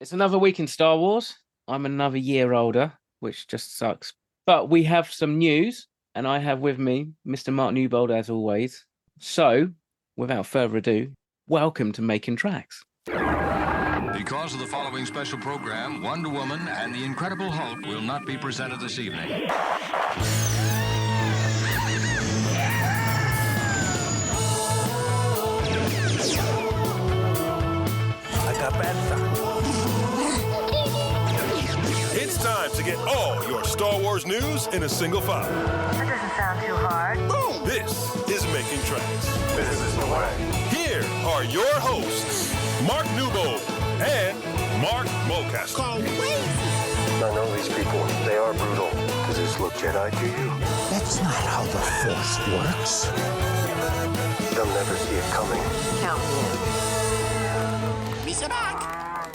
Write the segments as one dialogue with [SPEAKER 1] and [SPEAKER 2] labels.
[SPEAKER 1] It's another week in Star Wars. I'm another year older, which just sucks. But we have some news, and I have with me Mr. Mark Newbold as always. So, without further ado, welcome to Making Tracks.
[SPEAKER 2] Because of the following special program, Wonder Woman and the Incredible Hulk will not be presented this evening.
[SPEAKER 3] It's time to get all your Star Wars news in a single file.
[SPEAKER 4] That doesn't sound too hard.
[SPEAKER 3] Boom! This is Making Tracks.
[SPEAKER 5] This is the way.
[SPEAKER 3] Here are your hosts, Mark Newbold and Mark Mulcaster.
[SPEAKER 5] I know these people. They are brutal. Does this look Jedi to you?
[SPEAKER 6] That's not how the Force works.
[SPEAKER 5] They'll never see it coming.
[SPEAKER 4] Count me in.
[SPEAKER 6] Rissa back.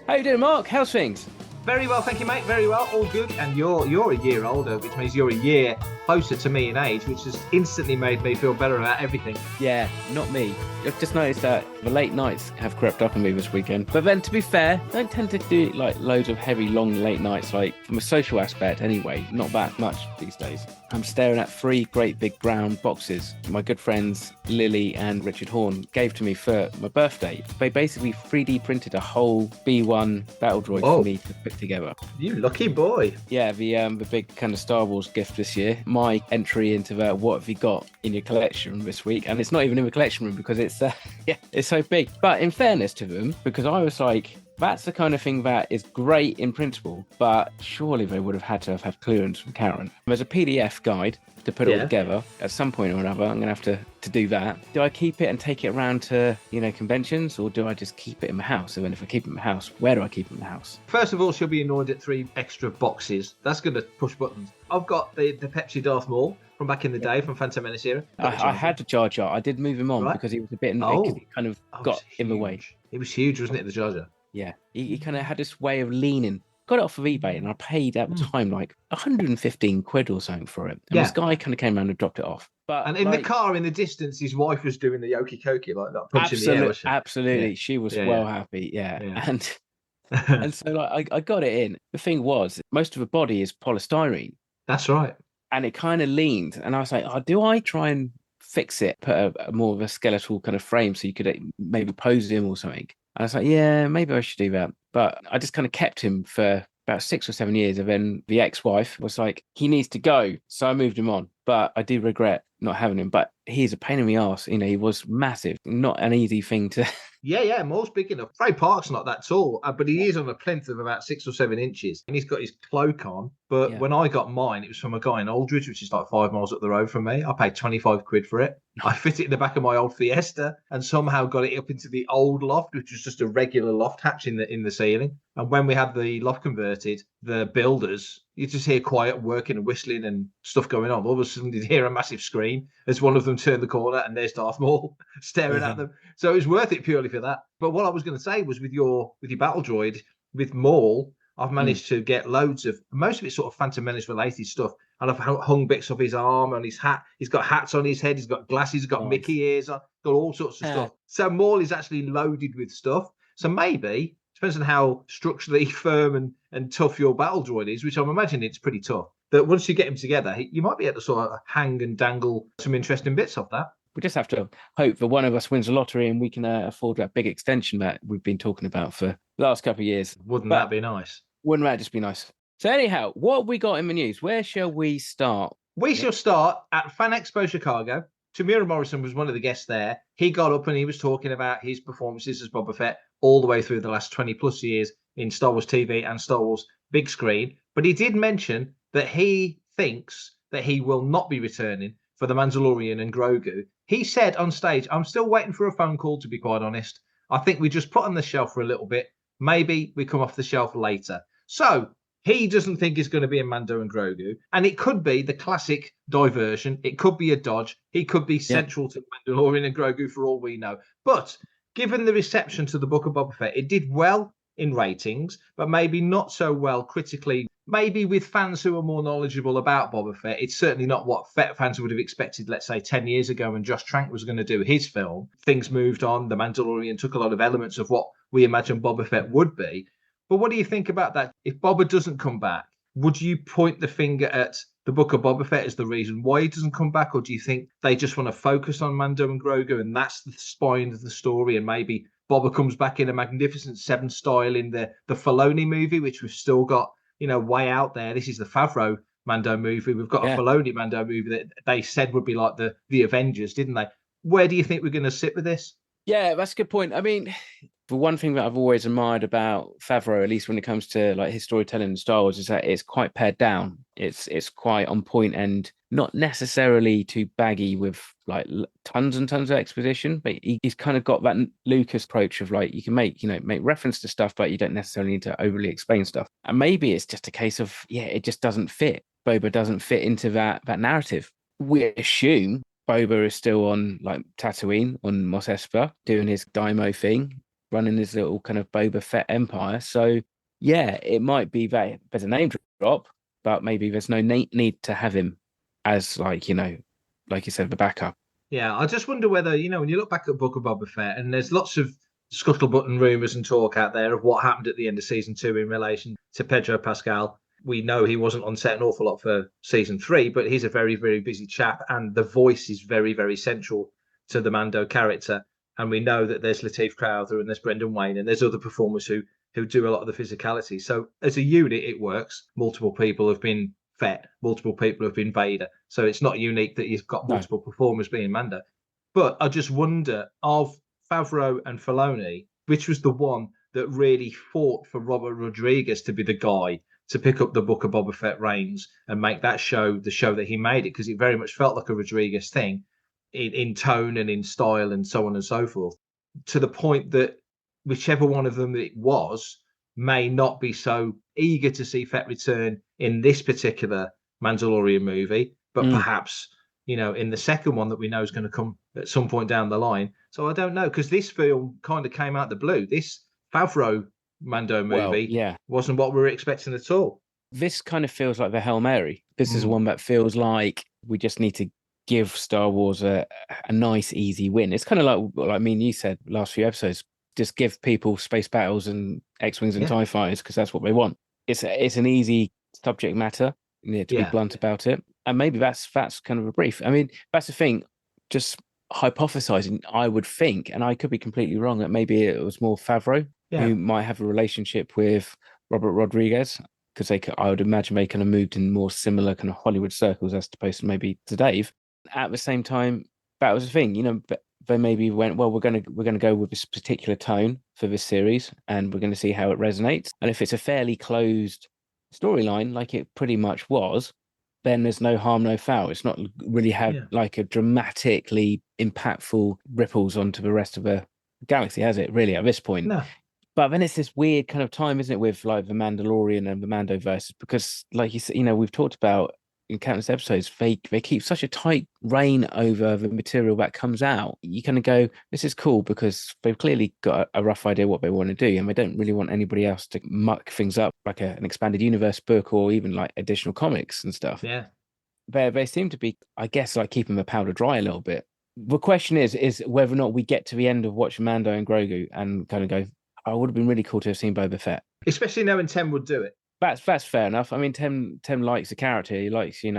[SPEAKER 1] How you doing, Mark? How's things?
[SPEAKER 7] Very well, thank you, mate. Very well, all good. And you're a year older, which means you're a year closer to me in age, which has instantly made me feel better about everything.
[SPEAKER 1] Yeah, not me. I've just noticed that the late nights have crept up on me this weekend. But then, to be fair, I don't tend to do like loads of heavy, long late nights. Like from a social aspect, anyway, not that much these days. I'm staring at 3 great big brown boxes my good friends Lily and Richard Horn gave to me for my birthday. They basically 3D printed a whole B1 battle droid for me to put together.
[SPEAKER 7] You lucky boy.
[SPEAKER 1] Yeah, the big kind of Star Wars gift this year. My entry into the what have you got in your collection this week, and it's not even in the collection room because it's it's so big. But in fairness to them, because I was like, that's the kind of thing that is great in principle, but surely they would have had to have clearance from Karen. There's a PDF guide to put it all together at some point or another. I'm going to have to do that. Do I keep it and take it around to, conventions, or do I just keep it in my house? And then if I keep it in my house, where do I keep it in my house?
[SPEAKER 7] First of all, she'll be annoyed at 3 extra boxes. That's going to push buttons. I've got the Pepsi Darth Maul from back in the day from Phantom Menace era.
[SPEAKER 1] I had the Jar Jar. I did move him on because he was a bit because he kind of got in the way.
[SPEAKER 7] It was huge, wasn't it, the Jar Jar?
[SPEAKER 1] Yeah, he kind of had this way of leaning. Got it off of eBay, and I paid at the time like 115 quid or something for it. And this guy kind of came around and dropped it off. But
[SPEAKER 7] in the car in the distance, his wife was doing the Yoki Koki like that, punching the air.
[SPEAKER 1] Absolutely, yeah. She was well happy. Yeah. And so I got it in. The thing was, most of the body is polystyrene.
[SPEAKER 7] That's right.
[SPEAKER 1] And it kind of leaned, and I was like, do I try and fix it, put a more of a skeletal kind of frame so you could maybe pose him or something? And I was like, yeah, maybe I should do that. But I just kind of kept him for about 6 or 7 years. And then the ex-wife was like, he needs to go. So I moved him on. But I do regret not having him. But he's a pain in the arse. He was massive. Not an easy thing to...
[SPEAKER 7] Yeah, Maul's big enough. Trey Park's not that tall, but he is on a plinth of about 6 or 7 inches. And he's got his cloak on. But when I got mine, it was from a guy in Aldridge, which is like 5 miles up the road from me. I paid 25 quid for it. I fit it in the back of my old Fiesta and somehow got it up into the old loft, which was just a regular loft hatch in the ceiling. And when we had the loft converted, the builders, you just hear quiet working and whistling and stuff going on. All of a sudden, you hear a massive scream as one of them turned the corner and there's Darth Maul staring at them. So it was worth it purely for that. But what I was going to say was with your battle droid, with Maul, I've managed to get loads of, most of it's sort of Phantom Menace related stuff. And I've hung bits of his arm and his hat. He's got hats on his head. He's got glasses. He's got Mickey ears on. Got all sorts of stuff. So Maul is actually loaded with stuff. So maybe, depends on how structurally firm and tough your battle droid is, which I'm imagining it's pretty tough, that once you get him together, you might be able to sort of hang and dangle some interesting bits off that.
[SPEAKER 1] We just have to hope that one of us wins the lottery and we can afford that big extension that we've been talking about for the last couple of years.
[SPEAKER 7] Wouldn't that be nice?
[SPEAKER 1] Wouldn't that just be nice? So anyhow, what have we got in the news? Where shall we start?
[SPEAKER 7] We shall start at Fan Expo Chicago. Temuera Morrison was one of the guests there. He got up and he was talking about his performances as Boba Fett all the way through the last 20 plus years in Star Wars TV and Star Wars big screen. But he did mention that he thinks that he will not be returning for the Mandalorian and Grogu. He said on stage, I'm still waiting for a phone call, to be quite honest. I think we just put on the shelf for a little bit. Maybe we come off the shelf later. So he doesn't think it's going to be a Mando and Grogu. And it could be the classic diversion. It could be a dodge. He could be central to Mandalorian and Grogu for all we know. But given the reception to the Book of Boba Fett, it did well in ratings, but maybe not so well critically. Maybe with fans who are more knowledgeable about Boba Fett, it's certainly not what Fett fans would have expected, let's say, 10 years ago when Josh Trank was going to do his film. Things moved on. The Mandalorian took a lot of elements of what we imagine Boba Fett would be. But what do you think about that? If Boba doesn't come back, would you point the finger at the Book of Boba Fett as the reason why he doesn't come back? Or do you think they just want to focus on Mando and Grogu and that's the spine of the story? And maybe Boba comes back in a Magnificent Seven style in the Filoni movie, which we've still got, way out there. This is the Favreau Mando movie. We've got a Filoni Mando movie that they said would be like the Avengers, didn't they? Where do you think we're going to sit with this?
[SPEAKER 1] Yeah, that's a good point. I mean, the one thing that I've always admired about Favreau, at least when it comes to like his storytelling in Star Wars, is that it's quite pared down. It's quite on point and not necessarily too baggy with like tons and tons of exposition. But he's kind of got that Lucas approach of like you can make reference to stuff, but you don't necessarily need to overly explain stuff. And maybe it's just a case of it just doesn't fit. Boba doesn't fit into that narrative. We assume Boba is still on like Tatooine on Mos Espa doing his Daimo thing, running his little kind of Boba Fett empire. So yeah, it might be that there's a name drop, but maybe there's no need to have him as like you said, the backup.
[SPEAKER 7] Yeah, I just wonder whether, when you look back at Book of Boba Fett, and there's lots of scuttlebutt and rumours and talk out there of what happened at the end of season 2 in relation to Pedro Pascal. We know he wasn't on set an awful lot for season 3, but he's a very, very busy chap, and the voice is very, very central to the Mando character. And we know that there's Lateef Crowther and there's Brendan Wayne and there's other performers who do a lot of the physicality. So as a unit, it works. Multiple people have been Fett, multiple people have been Vader. So it's not unique that you've got multiple performers being Mando. But I just wonder, of Favreau and Filoni, which was the one that really fought for Robert Rodriguez to be the guy to pick up the Book of Boba Fett reins and make that show the show that he made it, because it very much felt like a Rodriguez thing in tone and in style and so on and so forth, to the point that whichever one of them it was may not be so eager to see Fett return in this particular Mandalorian movie, but perhaps, in the second one that we know is going to come at some point down the line. So I don't know, because this film kind of came out the blue. This Favreau Mando movie wasn't what we were expecting at all.
[SPEAKER 1] This kind of feels like the Hail Mary. This is one that feels like we just need to give Star Wars a nice, easy win. It's kind of like me and you said last few episodes, just give people space battles and X-Wings and TIE fighters because that's what they want. It's an easy subject matter, to be blunt about it. And maybe that's kind of a brief. I mean, that's the thing, just hypothesizing, I would think, and I could be completely wrong, that maybe it was more Favreau who might have a relationship with Robert Rodriguez, because I would imagine they kind of moved in more similar kind of Hollywood circles as opposed to maybe to Dave. At the same time, that was the thing, they maybe went, well, we're going to go with this particular tone for this series, and we're going to see how it resonates. And if it's a fairly closed storyline, like it pretty much was, then there's no harm, no foul. It's not really had like a dramatically impactful ripples onto the rest of the galaxy, has it? Really, at this point.
[SPEAKER 7] No.
[SPEAKER 1] But then it's this weird kind of time, isn't it, with like the Mandalorian and the Mandoverse? Because, like you said, we've talked about in countless episodes, they keep such a tight rein over the material that comes out. You kind of go, this is cool because they've clearly got a rough idea what they want to do, and they don't really want anybody else to muck things up, like an expanded universe book or even like additional comics and stuff.
[SPEAKER 7] Yeah,
[SPEAKER 1] they seem to be, I guess, like keeping the powder dry a little bit. The question is whether or not we get to the end of watching Mando and Grogu and kind of go, I would have been really cool to have seen Boba Fett.
[SPEAKER 7] Especially knowing Tem would do it.
[SPEAKER 1] That's fair enough. I mean, Tem likes the character. He likes, he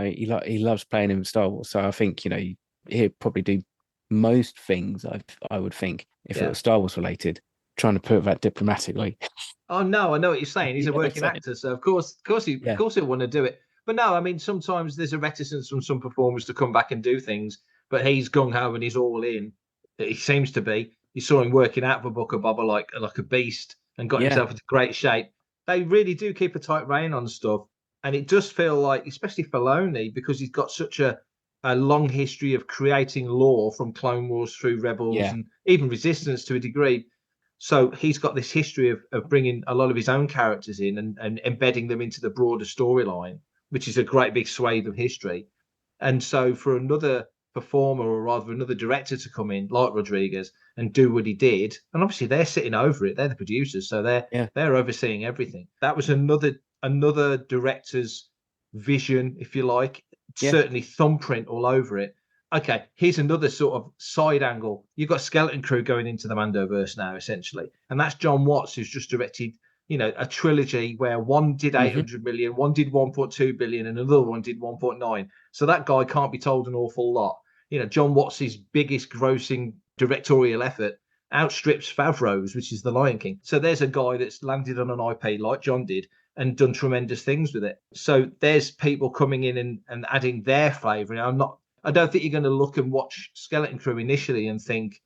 [SPEAKER 1] loves playing in Star Wars. So I think, he'd probably do most things, I would think, if it was Star Wars related, trying to put that diplomatically.
[SPEAKER 7] Oh, no, I know what you're saying. He's a working actor. So, of course he'll want to do it. But no, I mean, sometimes there's a reticence from some performers to come back and do things, but he's gung-ho and he's all in. He seems to be. You saw him working out for Book of Boba like a beast and got himself into great shape. They really do keep a tight rein on stuff. And it does feel like, especially Filoni, because he's got such a long history of creating lore from Clone Wars through Rebels and even Resistance to a degree. So he's got this history of bringing a lot of his own characters in and embedding them into the broader storyline, which is a great big swathe of history. And so for another performer, or rather another director, to come in like Rodriguez and do what he did, and obviously they're sitting over it, they're the producers, so they're overseeing everything. That was another director's vision, if you like, certainly thumbprint all over it. Okay, here's another sort of side angle. You've got Skeleton Crew going into the Mandoverse now, essentially, and that's John Watts, who's just directed a trilogy where one did 800 million, one did 1.2 billion, and another one did 1.9. So that guy can't be told an awful lot. John Watts' biggest grossing directorial effort outstrips Favreau's, which is The Lion King. So there's a guy that's landed on an IP like John did and done tremendous things with it. So there's people coming in and adding their flavour. I don't think you're going to look and watch Skeleton Crew initially and think,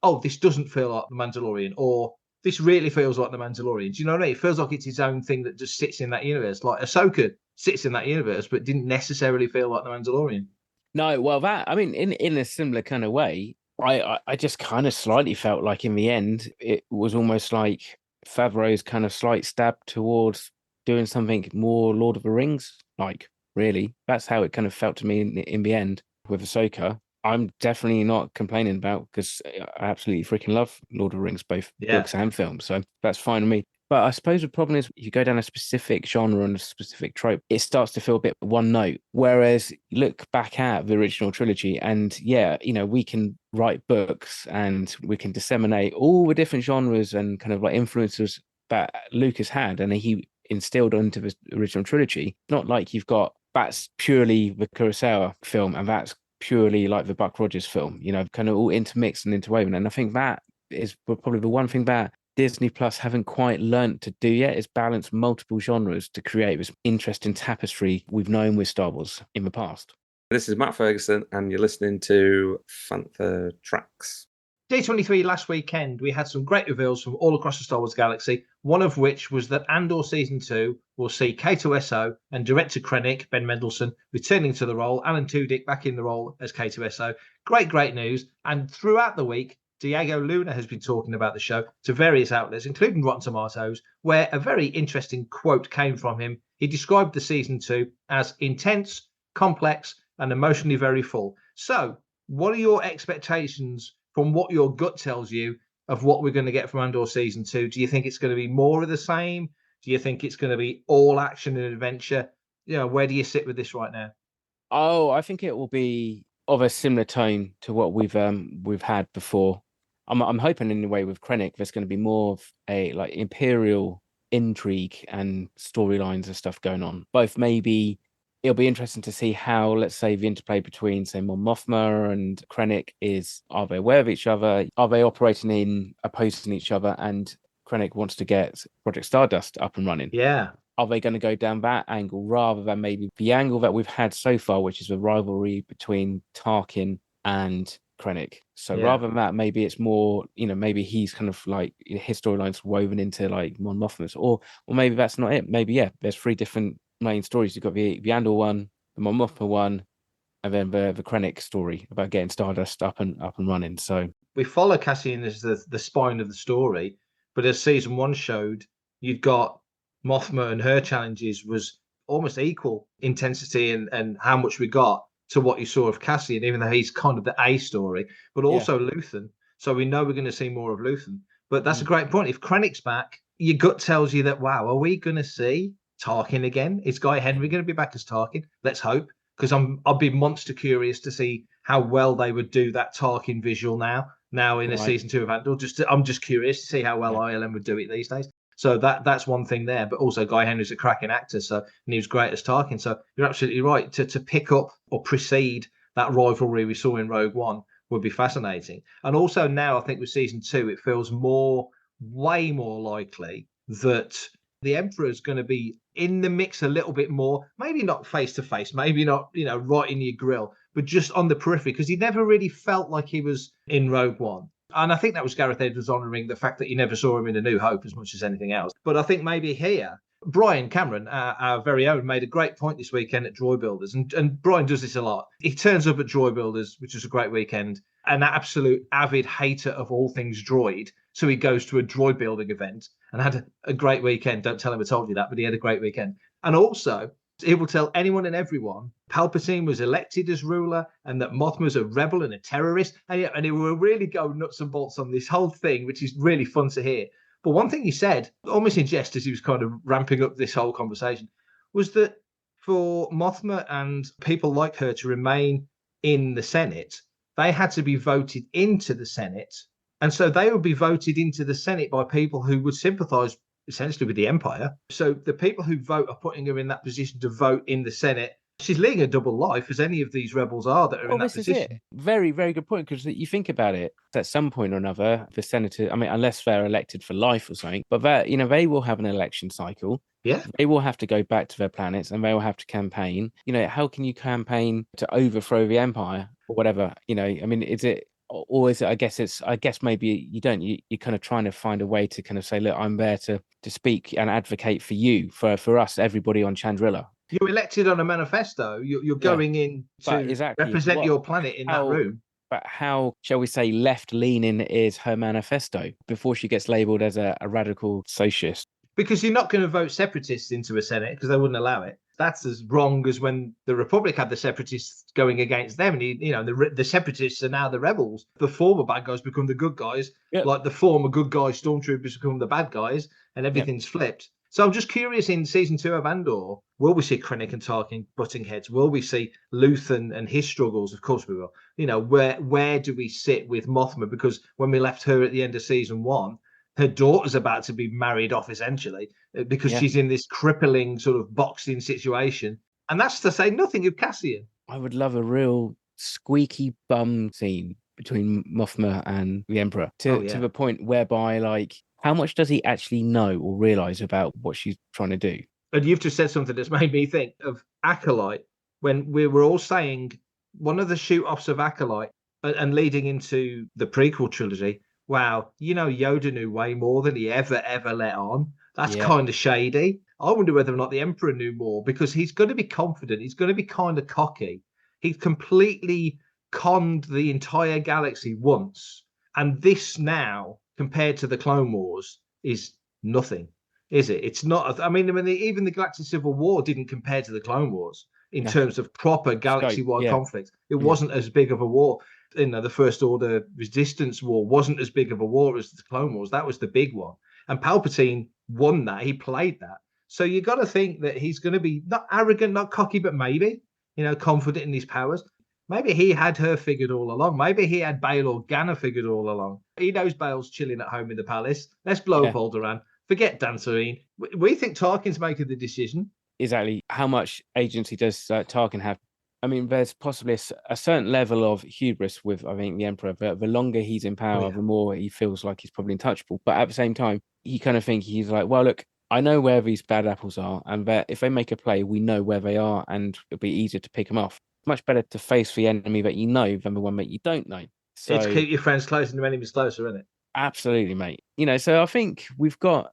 [SPEAKER 7] oh, this doesn't feel like The Mandalorian, or this really feels like The Mandalorian. Do you know what I mean? It feels like it's its own thing that just sits in that universe. Like Ahsoka sits in that universe, but didn't necessarily feel like The Mandalorian.
[SPEAKER 1] No, well, in a similar kind of way, I just kind of slightly felt like in the end, it was almost like Favreau's kind of slight stab towards doing something more Lord of the Rings. Like, really, that's how it kind of felt to me in the end with Ahsoka. I'm definitely not complaining about, because I absolutely freaking love Lord of the Rings, both books and films. So that's fine with me. But I suppose the problem is you go down a specific genre and a specific trope, it starts to feel a bit one note. Whereas you look back at the original trilogy and we can write books and we can disseminate all the different genres and kind of like influences that Lucas had and he instilled into the original trilogy. Not like you've got, that's purely the Kurosawa film and that's purely like the Buck Rogers film, kind of all intermixed and interwoven. And I think that is probably the one thing that Disney Plus haven't quite learnt to do yet, is balance multiple genres to create this interesting tapestry we've known with Star Wars in the past.
[SPEAKER 8] This is Matt Ferguson, and you're listening to Fantha Tracks.
[SPEAKER 7] D23 last weekend, we had some great reveals from all across the Star Wars galaxy, one of which was that Andor Season 2 will see K2SO and director Krennic, Ben Mendelsohn, returning to the role, Alan Tudyk back in the role as K2SO. Great news. And throughout the week, Diego Luna has been talking about the show to various outlets, including Rotten Tomatoes, where a very interesting quote came from him. He described the Season 2 as intense, complex, and emotionally very full. So, what are your expectations from what your gut tells you of what we're going to get from Andor Season 2? Do you think it's going to be more of the same? Do you think it's going to be all action and adventure? Where do you sit with this right now?
[SPEAKER 1] Oh, I think it will be of a similar tone to what we've had before. I'm hoping in a way with Krennic, there's going to be more of a like imperial intrigue and storylines and stuff going on. Both maybe it'll be interesting to see how, let's say, the interplay between, say, Mon Mothma and Krennic is, are they aware of each other? Are they operating in opposing each other? And Krennic wants to get Project Stardust up and running.
[SPEAKER 7] Yeah.
[SPEAKER 1] Are they going to go down that angle rather than maybe the angle that we've had so far, which is the rivalry between Tarkin and Krennic? So rather than that, maybe it's more, maybe he's kind of like his storyline's woven into like Mon Mothma's, or maybe that's not it. Maybe there's three different main stories. You've got the Andor one, the Mon Mothma one, and then the Krennic story about getting Stardust up and running. So
[SPEAKER 7] we follow Cassian as the spine of the story, but as season 1 showed, you've got Mothma and her challenges was almost equal intensity and how much we got to what you saw of Cassian, even though he's kind of the A story, but also Luthen. So we know we're going to see more of Luthen. But that's a great point. If Krennic's back, your gut tells you that, wow, are we going to see Tarkin again? Is Guy Henry going to be back as Tarkin? Let's hope, because I'll be monster curious to see how well they would do that Tarkin visual now in a season 2 of Andor. I'm just curious to see how well ILM would do it these days. So that's one thing there. But also Guy Henry's a cracking actor, and he was great as Tarkin. So you're absolutely right. To pick up or precede that rivalry we saw in Rogue One would be fascinating. And also now I think with season 2, it feels way more likely that the Emperor is going to be in the mix a little bit more, maybe not face to face, maybe not, right in your grill, but just on the periphery, because he never really felt like he was in Rogue One. And I think that was Gareth Edwards honouring the fact that you never saw him in A New Hope as much as anything else. But I think maybe here, Brian Cameron, our very own, made a great point this weekend at Droid Builders. And Brian does this a lot. He turns up at Droid Builders, which was a great weekend, an absolute avid hater of all things droid. So he goes to a droid building event and had a great weekend. Don't tell him I told you that, but he had a great weekend. And also, he will tell anyone and everyone Palpatine was elected as ruler and that Mothma's a rebel and a terrorist. And he will really go nuts and bolts on this whole thing, which is really fun to hear. But one thing he said, almost in jest as he was kind of ramping up this whole conversation, was that for Mothma and people like her to remain in the Senate, they had to be voted into the Senate. And so they would be voted into the Senate by people who would sympathise essentially with the Empire. So the people who vote are putting her in that position to vote in the Senate. She's leading a double life, as any of these rebels are that are in that position.
[SPEAKER 1] This is it. Very, very good point, because you think about it, at some point or another, the senator, I mean, unless they're elected for life or something, but they will have an election cycle.
[SPEAKER 7] Yeah.
[SPEAKER 1] They will have to go back to their planets and they will have to campaign. How can you campaign to overthrow the Empire or whatever? I mean, is it, or is it, I guess maybe you don't, you're kind of trying to find a way to kind of say, look, I'm there to speak and advocate for you, for us, everybody on Chandrilla.
[SPEAKER 7] You're elected on a manifesto. You're going in to represent your planet in that room.
[SPEAKER 1] But how, shall we say, left-leaning is her manifesto before she gets labelled as a radical socialist?
[SPEAKER 7] Because you're not going to vote separatists into a Senate because they wouldn't allow it. That's as wrong as when the Republic had the separatists going against them. And, the separatists are now the rebels. The former bad guys become the good guys, like the former good guys, stormtroopers become the bad guys, and everything's flipped. So I'm just curious, in season 2 of Andor, will we see Krennic and Tarkin butting heads? Will we see Luthen and his struggles? Of course we will. Where do we sit with Mothma? Because when we left her at the end of season 1, her daughter's about to be married off, essentially, because she's in this crippling sort of boxing situation. And that's to say nothing of Cassian.
[SPEAKER 1] I would love a real squeaky bum scene between Mothma and the Emperor to the point whereby, like, how much does he actually know or realize about what she's trying to do?
[SPEAKER 7] And you've just said something that's made me think of Acolyte, when we were all saying one of the shoot-offs of Acolyte and leading into the prequel trilogy. Wow, Yoda knew way more than he ever let on. That's kind of shady. I wonder whether or not the Emperor knew more, because he's going to be confident. He's going to be kind of cocky. He's completely conned the entire galaxy once. And this now, compared to the Clone Wars, is nothing, is it? It's not. I mean, even the Galactic Civil War didn't compare to the Clone Wars in terms of proper galaxy-wide conflict. It wasn't as big of a war. The First Order Resistance War wasn't as big of a war as the Clone Wars. That was the big one. And Palpatine won that. He played that. So you got to think that he's going to be not arrogant, not cocky, but maybe, confident in his powers. Maybe he had her figured all along. Maybe he had Bail Organa figured all along. He knows Bail's chilling at home in the palace. Let's blow up Alderaan. Forget Dantooine. We think Tarkin's making the decision.
[SPEAKER 1] Exactly. How much agency does Tarkin have? I mean, there's possibly a certain level of hubris with, I think, the Emperor. But the longer he's in power, the more he feels like he's probably untouchable. But at the same time, you kind of think he's like, well, look, I know where these bad apples are, and if they make a play, we know where they are, and it'll be easier to pick them off. It's much better to face the enemy that you know than the one that you don't know. So,
[SPEAKER 7] it's keep your friends close and your enemies closer, isn't it?
[SPEAKER 1] Absolutely, mate. So I think we've got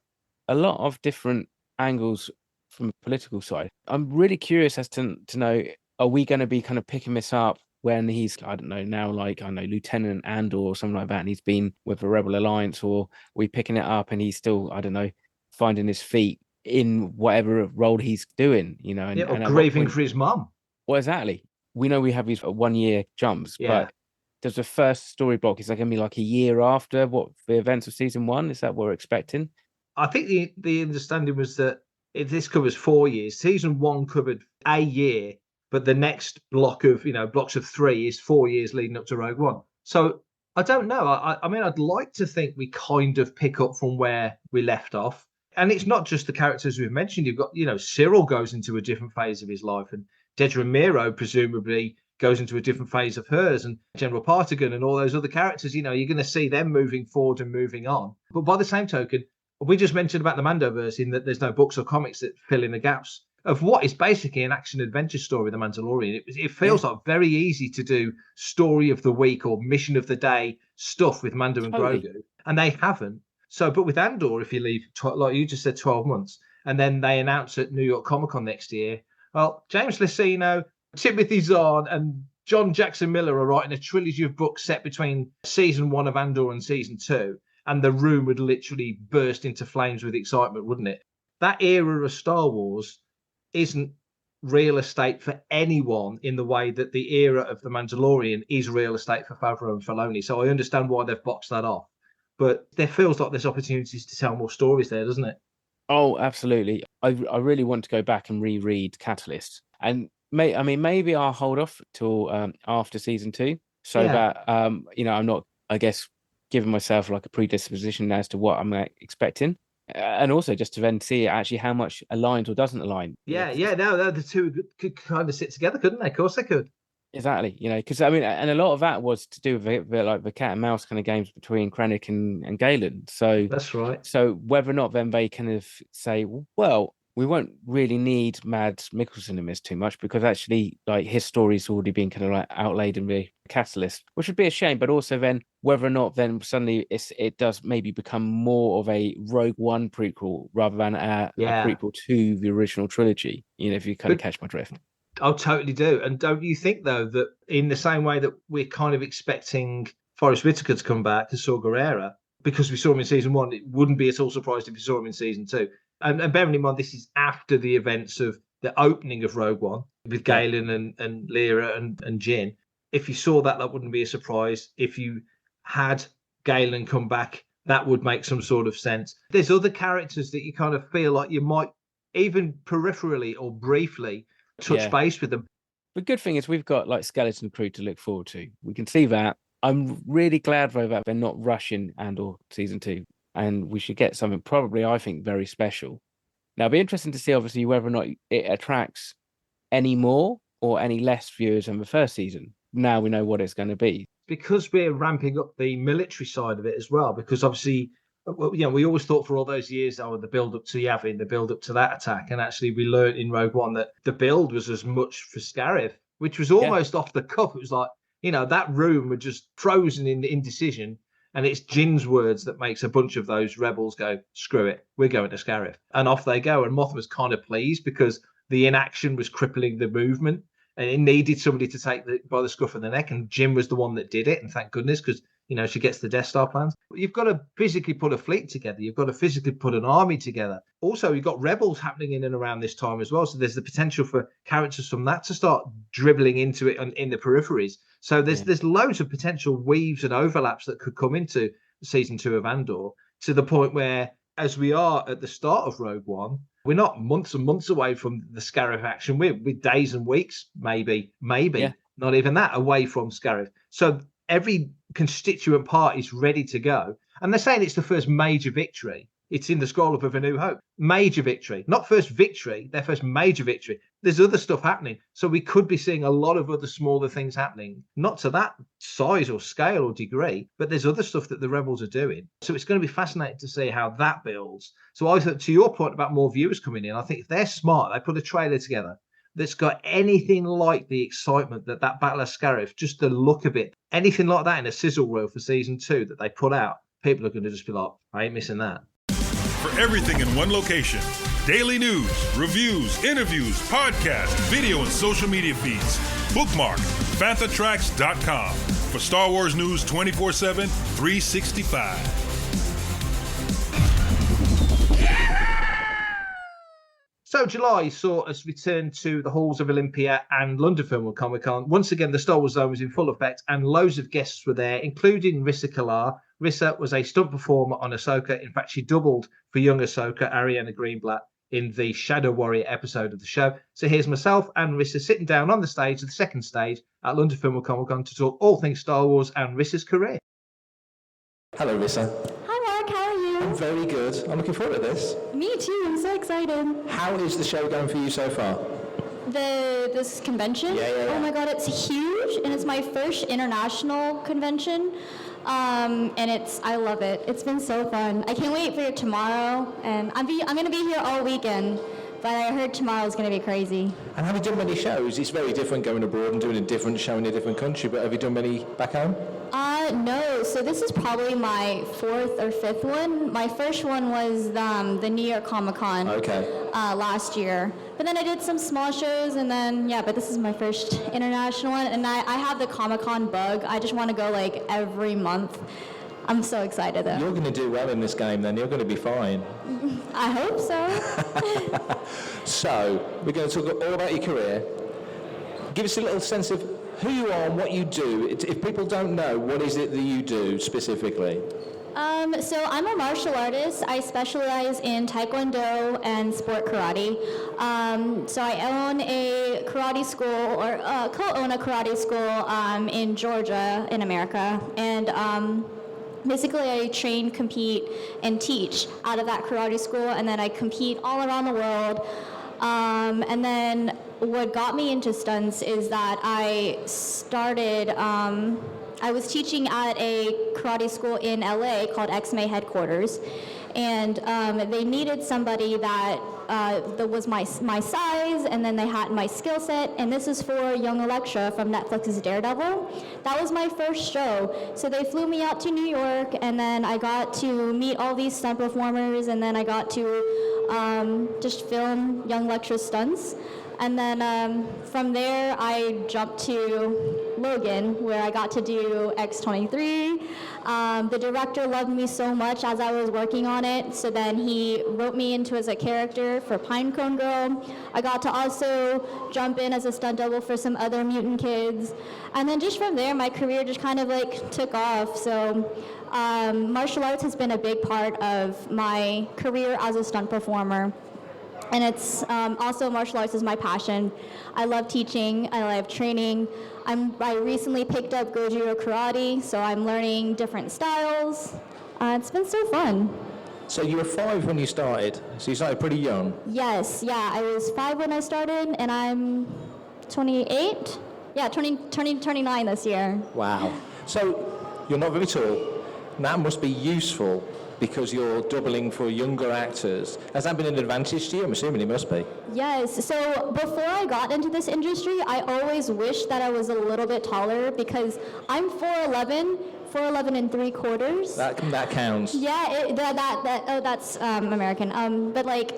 [SPEAKER 1] a lot of different angles from the political side. I'm really curious as to know, are we going to be kind of picking this up when he's, I don't know, now like, I know, Lieutenant Andor or something like that, and he's been with the Rebel Alliance, or are we picking it up and he's still, I don't know, finding his feet in whatever role he's doing,
[SPEAKER 7] or grieving for his mum.
[SPEAKER 1] Well, exactly. We know we have these 1 year jumps, but does the first story block, is that going to be like a year after the events of season 1? Is that what we're expecting?
[SPEAKER 7] I think the understanding was that this covers 4 years. Season 1 covered a year, but the next blocks of 3 is 4 years leading up to Rogue One. So I don't know. I mean, I'd like to think we kind of pick up from where we left off. And it's not just the characters we've mentioned. You've got, Cyril goes into a different phase of his life, and Dedra Miro presumably goes into a different phase of hers, and General Partigan and all those other characters, you're going to see them moving forward and moving on. But by the same token, we just mentioned about the Mandoverse, in that there's no books or comics that fill in the gaps of what is basically an action-adventure story, The Mandalorian. It feels like very easy to do story of the week or mission of the day stuff with Mando and Grogu, and they haven't. So, but with Andor, if you leave, like you just said, 12 months, and then they announce at New York Comic Con next year, well, James Luceno, Timothy Zahn, and John Jackson Miller are writing a trilogy of books set between season 1 of Andor and season 2, and the room would literally burst into flames with excitement, wouldn't it? That era of Star Wars isn't real estate for anyone in the way that the era of The Mandalorian is real estate for Favreau and Filoni. So I understand why they've boxed that off. But there feels like there's opportunities to tell more stories there, doesn't it?
[SPEAKER 1] Oh, absolutely. I really want to go back and reread Catalyst. And maybe I'll hold off till after season 2, so that I'm not, I guess, giving myself like a predisposition as to what I'm expecting. And also just to then see actually how much aligns or doesn't align.
[SPEAKER 7] Yeah, no, the two could kind of sit together, couldn't they? Of course they could.
[SPEAKER 1] Exactly, because I mean, and a lot of that was to do with like the cat and mouse kind of games between Krennic and Galen. So
[SPEAKER 7] that's right.
[SPEAKER 1] So whether or not then they kind of say, well, we won't really need Mads Mikkelsen in this too much because actually, like, his story's already been kind of like outlaid in the catalyst, which would be a shame. But also then whether or not then suddenly it does maybe become more of a Rogue One prequel rather than a prequel to the original trilogy. If you kind of catch my drift.
[SPEAKER 7] I totally do. And don't you think, though, that in the same way that we're kind of expecting Forrest Whitaker to come back as Saw Gerrera, because we saw him in season 1, it wouldn't be at all surprised if we saw him in season 2. And bearing in mind, this is after the events of the opening of Rogue One with Galen and Lyra and Jyn. If you saw that wouldn't be a surprise. If you had Galen come back, that would make some sort of sense. There's other characters that you kind of feel like you might, even peripherally or briefly, touch base with them.
[SPEAKER 1] The good thing is we've got like Skeleton Crew to look forward to. We can see that. I'm really glad though that they're not rushing Andor season 2, and we should get something probably, I think, very special. Now, it'll be interesting to see obviously whether or not it attracts any more or any less viewers than the first season. Now we know what it's going to be.
[SPEAKER 7] Because we're ramping up the military side of it as well, because obviously, we always thought for all those years, the build up to Yavin, the build up to that attack, and actually we learned in Rogue One that the build was as much for Scarif, which was almost off the cuff. It was like, that room was just frozen in indecision, and it's Jin's words that makes a bunch of those rebels go, screw it, we're going to Scarif, and off they go. And Mothma's kind of pleased because the inaction was crippling the movement, and it needed somebody to take by the scruff of the neck, and Jyn was the one that did it, and thank goodness, because she gets the Death Star plans. You've got to physically put a fleet together. You've got to physically put an army together. Also, you've got rebels happening in and around this time as well. So there's the potential for characters from that to start dribbling into it in the peripheries. So there's loads of potential weaves and overlaps that could come into season 2 of Andor, to the point where, as we are at the start of Rogue One, we're not months and months away from the Scarif action. We're days and weeks, maybe, not even that, away from Scarif. So every constituent part is ready to go. And they're saying it's the first major victory. It's in the scroll of A New Hope. Major victory. Not first victory, their first major victory. There's other stuff happening. So we could be seeing a lot of other smaller things happening. Not to that size or scale or degree, but there's other stuff that the rebels are doing. So it's going to be fascinating to see how that builds. So I thought, to your point about more viewers coming in, I think if they're smart, they put a trailer together that's got anything like the excitement that Battle of Scarif, just the look of it, anything like that in a sizzle reel for season 2 that they put out, people are going to just be like, I ain't missing that.
[SPEAKER 3] For everything in one location, daily news, reviews, interviews, podcasts, video, and social media feeds, bookmark FanthaTracks.com for Star Wars news 24/7, 365.
[SPEAKER 7] So July saw us return to the halls of Olympia and London Film and Comic Con. Once again, the Star Wars Zone was in full effect and loads of guests were there, including Rissa Kilar. Rissa was a stunt performer on Ahsoka. In fact, she doubled for young Ahsoka, Ariana Greenblatt, in the Shadow Warrior episode of the show. So here's myself and Rissa sitting down on the stage, the second stage at London Film and Comic Con, to talk all things Star Wars and Rissa's career.
[SPEAKER 9] Hello, Rissa.
[SPEAKER 10] Hi, Mark. How are you?
[SPEAKER 9] I'm very good. I'm looking forward to this.
[SPEAKER 10] Me too. I'm so excited.
[SPEAKER 9] How is the show going for you so far?
[SPEAKER 10] This convention?
[SPEAKER 9] Yeah.
[SPEAKER 10] Oh my God, it's huge, and it's my first international convention. And I love it. It's been so fun. I can't wait for tomorrow, and I'm gonna be here all weekend. But I heard tomorrow's going to be crazy.
[SPEAKER 9] And have you done many shows? It's very different going abroad and doing a different show in a different country, but have you done many back home?
[SPEAKER 10] No. So this is probably my 4th or 5th one. My first one was the New York Comic Con last year. But then I did some small shows, and then, but this is my first international one. And I have the Comic Con bug. I just want to go like every month. I'm so excited though.
[SPEAKER 9] You're going to do well in this game then. You're going to be fine.
[SPEAKER 10] I hope so.
[SPEAKER 9] So, we're going to talk all about your career. Give us a little sense of who you are and what you do. If people don't know, what is it that you do specifically?
[SPEAKER 10] So I'm a martial artist. I specialize in Taekwondo and sport karate. So I own a karate school, or co-own a karate school in Georgia in America. And basically I train, compete, and teach out of that karate school, and then I compete all around the world. And then what got me into stunts is that I started, I was teaching at a karate school in LA called XMA Headquarters, and they needed somebody that was my size, and then they had my skill set, and this is for young Elektra from Netflix's Daredevil. That was my first show. So they flew me out to New York, and then I got to meet all these stunt performers, and then I got to just film young Elektra's stunts. And then from there, I jumped to Logan, where I got to do X-23. The director loved me so much as I was working on it, so then he wrote me into as a character for Pinecone Girl. I got to also jump in as a stunt double for some other mutant kids. And then just from there, my career just kind of like took off. So martial arts has been a big part of my career as a stunt performer. And it's also martial arts is my passion. I love teaching, I love training. I recently picked up Goju karate, so I'm learning different styles. It's been so fun.
[SPEAKER 9] So you were 5 when you started, so you started pretty young.
[SPEAKER 10] Yes, yeah, I was 5 when I started, and I'm 28. Yeah, turning 29 this year.
[SPEAKER 9] Wow. So you're not very tall. That must be useful because you're doubling for younger actors. Has that been an advantage to you? I'm assuming it must be.
[SPEAKER 10] Yes, so before I got into this industry, I always wished that I was a little bit taller because I'm 4'11", 4'11 and 3/4.
[SPEAKER 9] That counts.
[SPEAKER 10] Yeah, that's American. But like,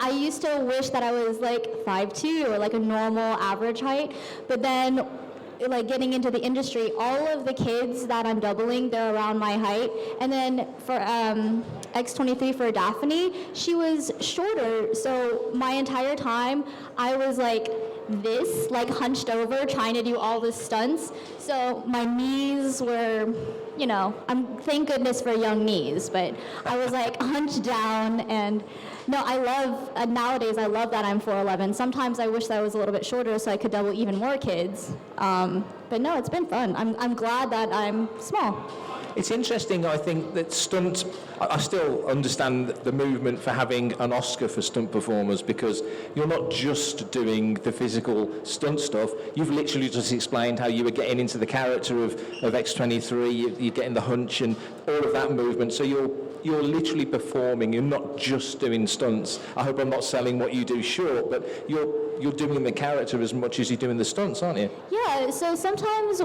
[SPEAKER 10] I used to wish that I was like 5'2" or like a normal average height, but then like getting into the industry, all of the kids that I'm doubling, they're around my height. And then for X-23 for Daphne, she was shorter. So my entire time, I was like this, like hunched over, trying to do all the stunts. So my knees were, you know, thank goodness for young knees, but I was like hunched down. And no, I love, nowadays I love that I'm 4'11". Sometimes I wish that I was a little bit shorter so I could double even more kids. But no, it's been fun. I'm glad that I'm small.
[SPEAKER 9] It's interesting, I think, that stunts, I still understand the movement for having an Oscar for stunt performers, because you're not just doing the physical stunt stuff. You've literally just explained how you were getting into the character of X-23, you're getting the hunch and all of that movement. So you're literally performing, you're not just doing stunts. I hope I'm not selling what you do short, but you're doing the character as much as you're doing the stunts, aren't you?
[SPEAKER 10] Yeah, so sometimes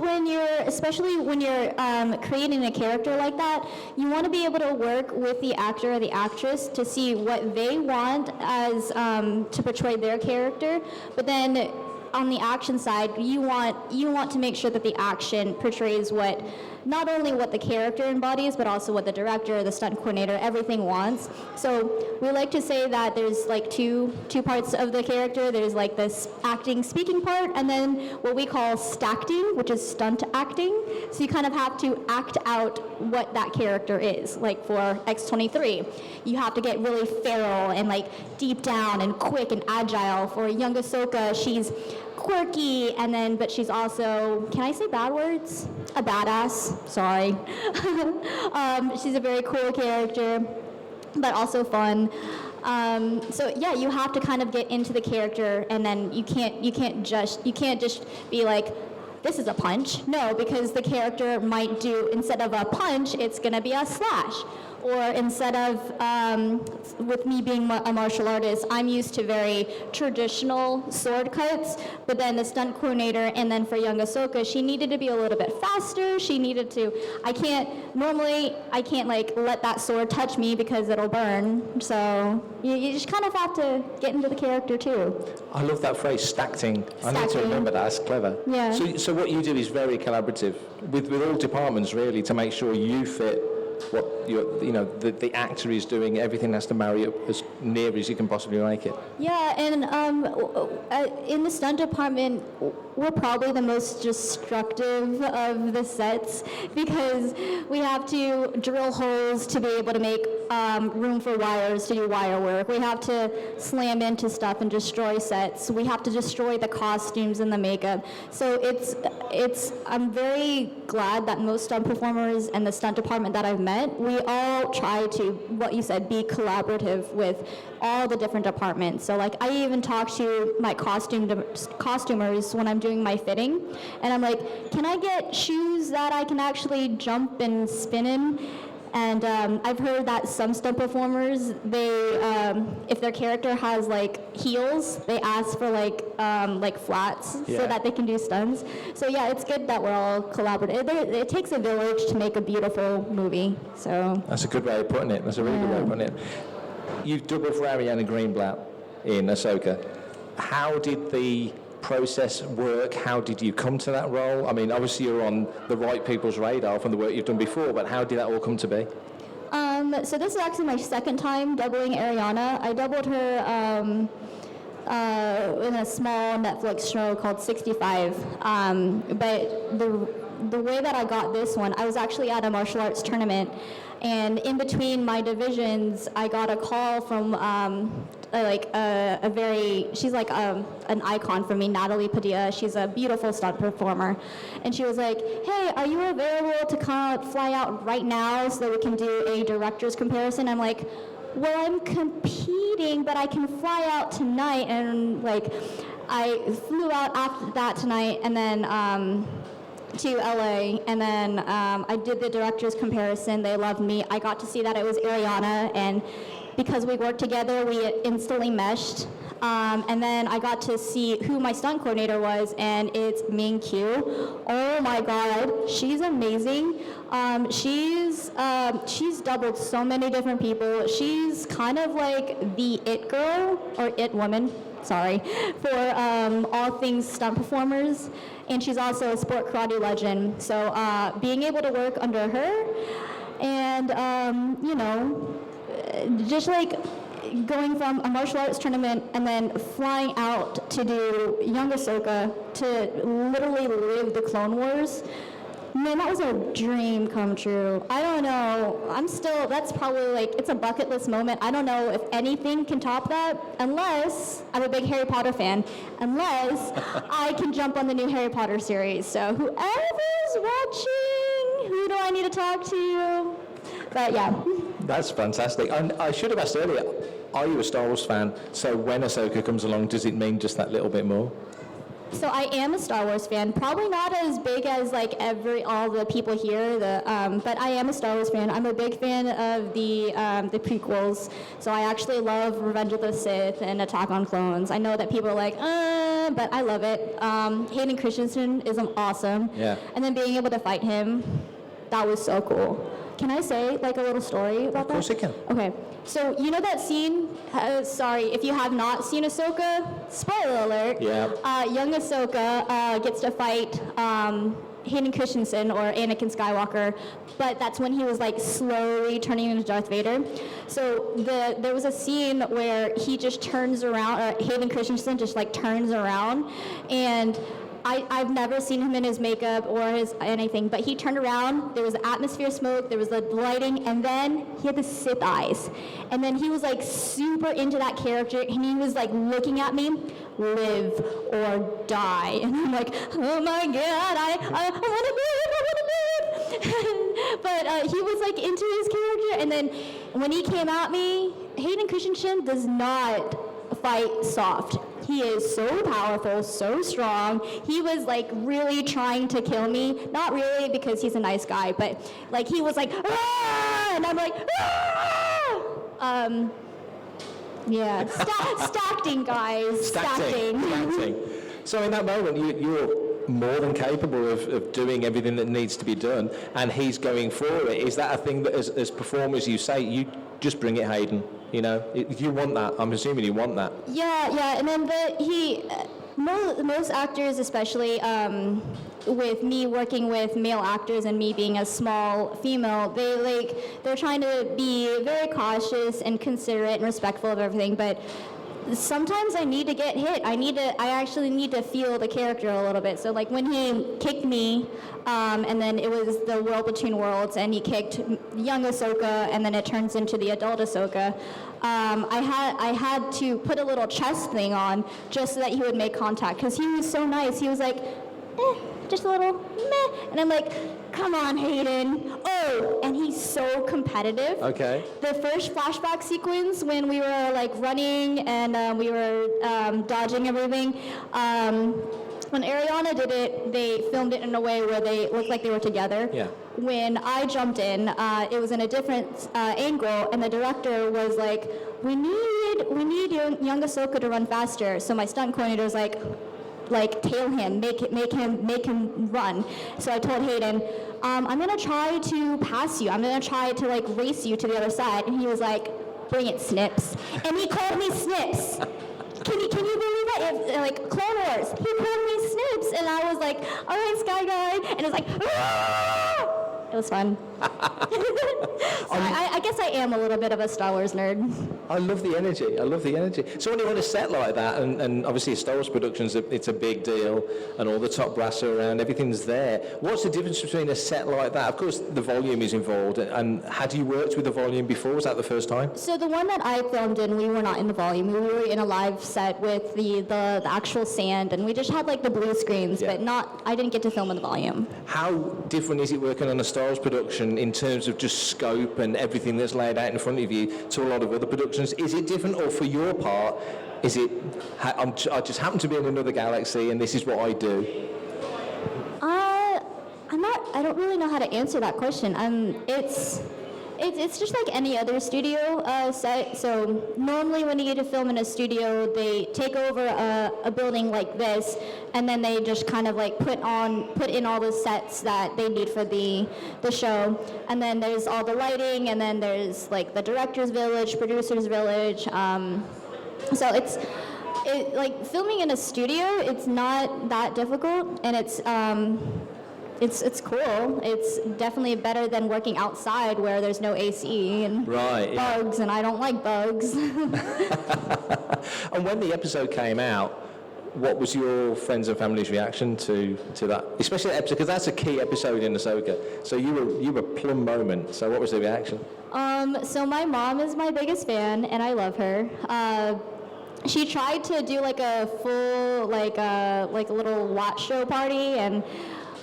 [SPEAKER 10] especially when you're creating a character like that, you want to be able to work with the actor or the actress to see what they want as to portray their character, but then on the action side, you want to make sure that the action portrays not only what the character embodies, but also what the director, the stunt coordinator, everything wants. So we like to say that there's like two parts of the character. There's like this acting, speaking part, and then what we call stackting, which is stunt acting. So you kind of have to act out what that character is. Like for X-23, you have to get really feral and like deep down and quick and agile. For young Ahsoka, she's quirky, but she's also, can I say bad words? A badass, sorry. She's a very cool character, but also fun. So yeah, you have to kind of get into the character, and then you can't just be like, this is a punch. No, because the character might do, instead of a punch, it's gonna be a slash. Or instead of, with me being a martial artist, I'm used to very traditional sword cuts, but then the stunt coordinator, and then for young Ahsoka, she needed to be a little bit faster. She needed to, I can't like let that sword touch me because it'll burn. So you just kind of have to get into the character too.
[SPEAKER 9] I love that phrase, stackting. I need to remember that, that's clever.
[SPEAKER 10] Yeah.
[SPEAKER 9] So what you do is very collaborative with all departments really, to make sure you fit what the actor is doing. Everything has to marry up as near as you can possibly make it.
[SPEAKER 10] Yeah, and in the stunt department, we're probably the most destructive of the sets because we have to drill holes to be able to make room for wires to do wire work. We have to slam into stuff and destroy sets. We have to destroy the costumes and the makeup. So I'm very glad that most stunt performers and the stunt department that I've met, we all try to, what you said, be collaborative with all the different departments. So like I even talk to my costumers when I'm doing my fitting, and I'm like, can I get shoes that I can actually jump and spin in? And I've heard that some stunt performers, they, if their character has like heels, they ask for like flats so that they can do stunts. So yeah, it's good that we're all collaborative. It takes a village to make a beautiful movie. So
[SPEAKER 9] that's a good way of putting it. That's a really good way of putting it. You've doubled for Ariana Greenblatt in Ahsoka. How did the process work? How did you come to that role? I mean, obviously you're on the right people's radar from the work you've done before, but how did that all come to be?
[SPEAKER 10] So this is actually my second time doubling Ariana. I doubled her in a small Netflix show called 65. But the way that I got this one, I was actually at a martial arts tournament, and in between my divisions, I got a call from she's like an icon for me, Natalie Padilla. She's a beautiful stunt performer. And she was like, hey, are you available to kind of fly out right now so that we can do a director's comparison? I'm like, well, I'm competing, but I can fly out tonight. And like, I flew out after that tonight, and then to LA, and then I did the director's comparison. They loved me. I got to see that it was Ariana, and because we worked together, we instantly meshed. And then I got to see who my stunt coordinator was, and it's Ming Q. Oh my God, she's amazing. She's doubled so many different people. She's kind of like the it girl, or it woman, sorry, for all things stunt performers. And she's also a sport karate legend. So being able to work under her, and just like going from a martial arts tournament and then flying out to do Young Ahsoka, to literally live the Clone Wars, man, that was a dream come true. I don't know. That's probably like, it's a bucket list moment. I don't know if anything can top that, unless, I'm a big Harry Potter fan, unless I can jump on the new Harry Potter series. So whoever's watching, who do I need to talk to? But yeah.
[SPEAKER 9] That's fantastic. And I should have asked earlier, are you a Star Wars fan? So when Ahsoka comes along, does it mean just that little bit more?
[SPEAKER 10] So I am a Star Wars fan, probably not as big as like all the people here, but I am a Star Wars fan. I'm a big fan of the prequels. So I actually love Revenge of the Sith and Attack on Clones. I know that people are like, but I love it. Hayden Christensen is awesome. Yeah. And then being able to fight him, that was so cool. Can I say like a little story about that?
[SPEAKER 9] Of course you can.
[SPEAKER 10] Okay, so you know that scene, sorry, if you have not seen Ahsoka, spoiler alert. Yeah. Young Ahsoka gets to fight Hayden Christensen, or Anakin Skywalker, but that's when he was like slowly turning into Darth Vader. So there was a scene where he just turns around, or Hayden Christensen just like turns around, and I've never seen him in his makeup or his anything, but he turned around, there was atmosphere smoke, there was the lighting, and then he had the Sith eyes. And then he was like super into that character, and he was like looking at me, live or die. And I'm like, oh my God, I want to live. But he was like into his character, and then when he came at me, Hayden Christensen does not fight soft. He is so powerful, so strong. He was like really trying to kill me. Not really, because he's a nice guy, but like he was like, ah! And I'm like, ah! Yeah, stacking, guys. Stacking.
[SPEAKER 9] So in that moment, you're more than capable of doing everything that needs to be done, and he's going for it. Is that a thing that as performers you say, you just bring it, Hayden? You know, you want that. I'm assuming you want that.
[SPEAKER 10] Yeah. And then most actors, especially with me working with male actors and me being a small female, they're trying to be very cautious and considerate and respectful of everything. But sometimes I need to get hit. I actually need to feel the character a little bit. So like when he kicked me, and then it was the world between worlds, and he kicked young Ahsoka, and then it turns into the adult Ahsoka. I had to put a little chest thing on just so that he would make contact, because he was so nice. He was like, just a little meh, and I'm like, come on, Hayden. Oh, and he's so competitive.
[SPEAKER 9] Okay.
[SPEAKER 10] The first flashback sequence when we were like running and we were dodging everything, when Ariana did it, they filmed it in a way where they looked like they were together.
[SPEAKER 9] Yeah.
[SPEAKER 10] When I jumped in, it was in a different angle, and the director was like, we need young Ahsoka to run faster. So my stunt coordinator was like tail him, make him run. So I told Hayden, I'm gonna try to pass you. I'm gonna try to like race you to the other side. And he was like, bring it, Snips. And he called me Snips. Can you believe that? Like Clone Wars, he called me Snips, and I was like, all right, Sky Guy, and it was like, ah! It was fun. So I guess I am a little bit of a Star Wars nerd.
[SPEAKER 9] I love the energy. So when you're on a set like that, and obviously Star Wars Productions, it's a big deal, and all the top brass are around, everything's there. What's the difference between a set like that? Of course, the volume is involved, and had you worked with the volume before? Was that the first time?
[SPEAKER 10] So the one that I filmed in, we were not in the volume. We were in a live set with the actual sand, and we just had like the blue screens, but I didn't get to film in the volume.
[SPEAKER 9] How different is it working on a Star Wars production in terms of just scope and everything that's laid out in front of you to a lot of other productions? Is it different, or for your part, is it, I just happen to be in another galaxy and this is what I do?
[SPEAKER 10] I don't really know how to answer that question. It's just like any other studio set. So normally when you get to film in a studio, they take over a building like this, and then they just kind of like put in all the sets that they need for the show. And then there's all the lighting, and then there's like the director's village, producer's village. So it's like filming in a studio. It's not that difficult, and it's cool. It's definitely better than working outside where there's no AC and bugs, and I don't like bugs.
[SPEAKER 9] And when the episode came out, what was your friends and family's reaction to that? Especially that episode, because that's a key episode in Ahsoka. So you were plum moment. So what was the reaction?
[SPEAKER 10] So my mom is my biggest fan, and I love her. She tried to do like a full like a little watch show party, and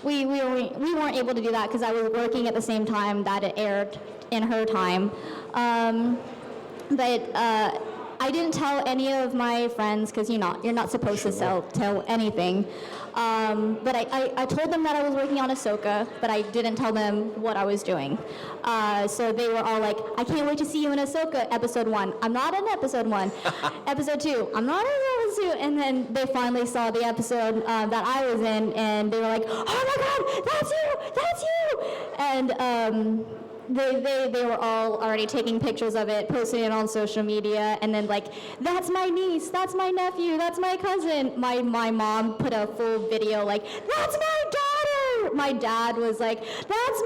[SPEAKER 10] we weren't able to do that because I was working at the same time that it aired in her time. But I didn't tell any of my friends, because you're not supposed to tell anything. But I told them that I was working on Ahsoka, but I didn't tell them what I was doing. So they were all like, I can't wait to see you in Ahsoka, episode 1. I'm not in episode 1. Episode 2, I'm not in episode 2. And then they finally saw the episode that I was in, and they were like, oh my God, that's you! And they were all already taking pictures of it, posting it on social media, and then like, that's my niece, that's my nephew, that's my cousin. My mom put a full video like, that's my daughter. My dad was like, that's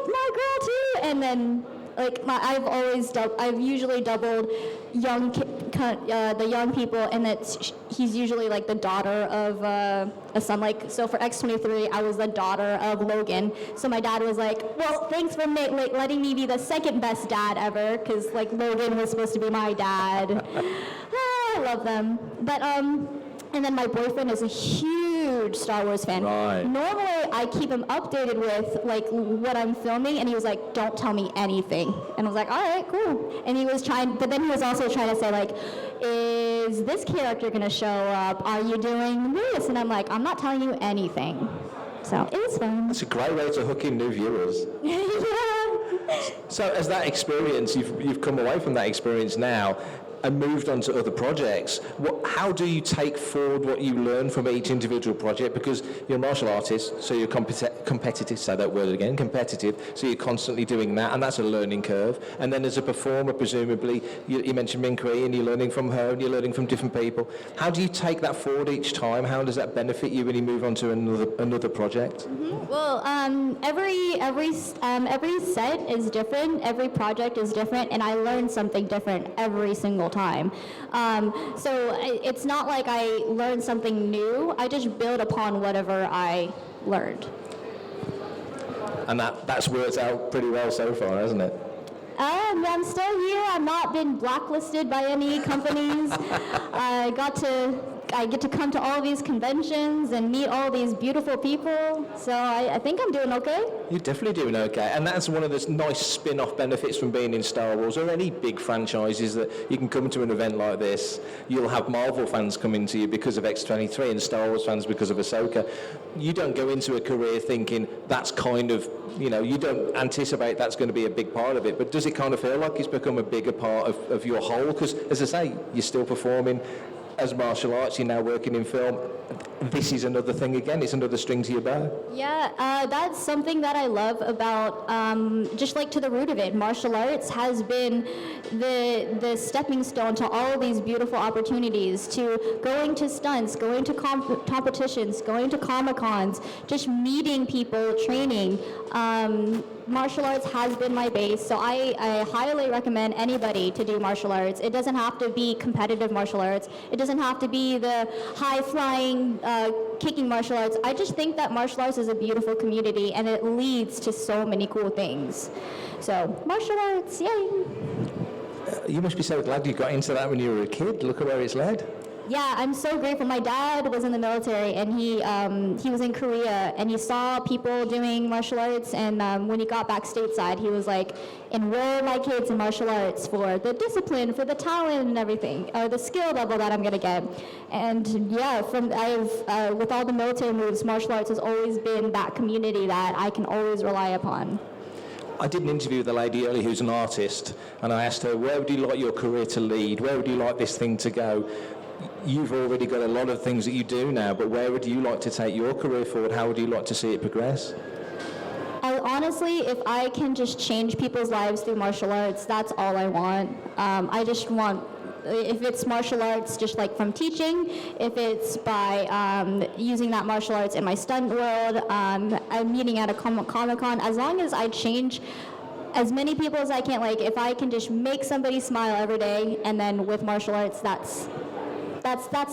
[SPEAKER 10] my girl too. And then like I've usually doubled the young people, and he's usually like the daughter of a son. Like, so for X-23, I was the daughter of Logan. So my dad was like, well, thanks for letting me be the second best dad ever, because like Logan was supposed to be my dad. I love them. But and then my boyfriend is a huge Star Wars fan.
[SPEAKER 9] Right.
[SPEAKER 10] Normally, I keep him updated with like what I'm filming, and he was like, "Don't tell me anything." And I was like, "All right, cool." And he was but then he was also trying to say like, "Is this character gonna show up? Are you doing this?" And I'm like, "I'm not telling you anything." So it was fun.
[SPEAKER 9] That's a great way to hook in new viewers.
[SPEAKER 10] Yeah.
[SPEAKER 9] So as that experience, you've come away from that experience now and moved on to other projects. How do you take forward what you learn from each individual project? Because you're a martial artist, so you're competitive, say that word again, competitive, so you're constantly doing that, and that's a learning curve. And then as a performer, presumably, you mentioned Min Kui, and you're learning from her, and you're learning from different people. How do you take that forward each time? How does that benefit you when you move on to another project?
[SPEAKER 10] Mm-hmm. Well, every set is different, every project is different, and I learn something different every single time. So it's not like I learned something new. I just build upon whatever I learned.
[SPEAKER 9] And that's worked out pretty well so far, hasn't it?
[SPEAKER 10] I'm still here. I've not been blacklisted by any companies. I get to come to all these conventions and meet all these beautiful people. So I think I'm doing okay.
[SPEAKER 9] You're definitely doing okay. And that's one of the nice spin-off benefits from being in Star Wars or any big franchises, that you can come to an event like this. You'll have Marvel fans coming to you because of X-23 and Star Wars fans because of Ahsoka. You don't go into a career thinking that's kind of, you don't anticipate that's going to be a big part of it. But does it kind of feel like it's become a bigger part of your whole? Because, as I say, you're still performing as martial arts, you're now working in film. This is another thing again, it's another string to your bow.
[SPEAKER 10] Yeah, that's something that I love about, just like to the root of it, martial arts has been the stepping stone to all of these beautiful opportunities, to going to stunts, going to competitions, going to Comic-Cons, just meeting people, training. Martial arts has been my base, so I highly recommend anybody to do martial arts. It doesn't have to be competitive martial arts. It doesn't have to be the high-flying, kicking martial arts. I just think that martial arts is a beautiful community, and it leads to so many cool things. So, martial arts, yay!
[SPEAKER 9] You must be so glad you got into that when you were a kid. Look at where it's led.
[SPEAKER 10] Yeah, I'm so grateful. My dad was in the military, and he was in Korea, and he saw people doing martial arts, and when he got back stateside, he was like, enroll my kids in martial arts for the discipline, for the talent and everything, or the skill level that I'm going to get. And yeah, with all the military moves, martial arts has always been that community that I can always rely upon.
[SPEAKER 9] I did an interview with a lady earlier who's an artist, and I asked her, where would you like your career to lead? Where would you like this thing to go? You've already got a lot of things that you do now, but where would you like to take your career forward? How would you like to see it progress?
[SPEAKER 10] Honestly, if I can just change people's lives through martial arts, that's all I want. I just want, if it's martial arts, just like from teaching, if it's by using that martial arts in my stunt world, I'm meeting at a Comic-Con, as long as I change as many people as I can, like if I can just make somebody smile every day, and then with martial arts, that's